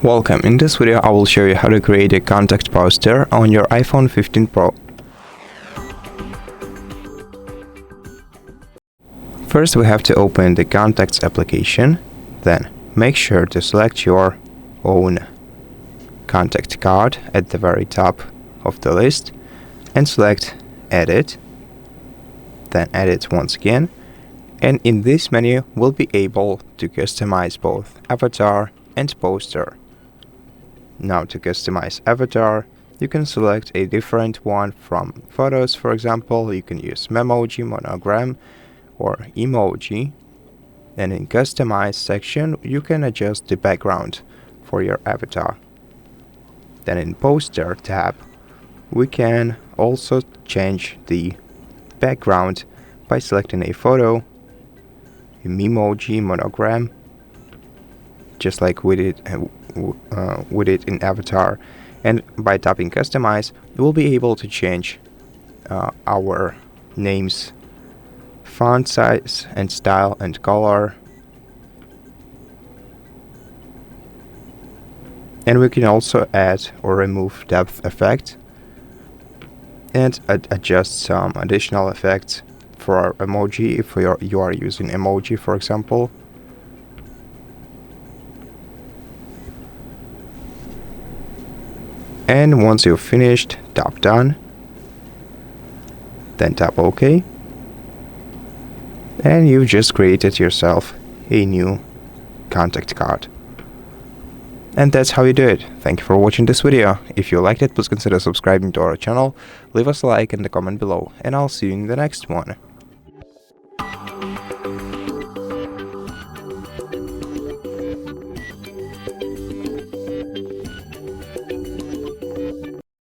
Welcome. In this video I will show you how to create a contact poster on your iPhone 15 Pro. First we have to open the Contacts application, then make sure to select your own contact card at the very top of the list and select Edit, then Edit once again, and in this menu we'll be able to customize both avatar and poster. Now to customize avatar, you can select a different one from photos. For example, you can use Memoji, Monogram or Emoji. And in customize section, you can adjust the background for your avatar. Then in poster tab, we can also change the background by selecting a photo, a Memoji, Monogram, just like we did with it in avatar, and by tapping customize we'll be able to change our names font size and style and color, and we can also add or remove depth effect and adjust some additional effects for our emoji if you are using Emoji, for example. And once you've finished, tap Done, then tap OK, and you've just created yourself a new contact card. And that's how you do it. Thank you for watching this video. If you liked it, please consider subscribing to our channel, leave us a like and a comment below, and I'll see you in the next one.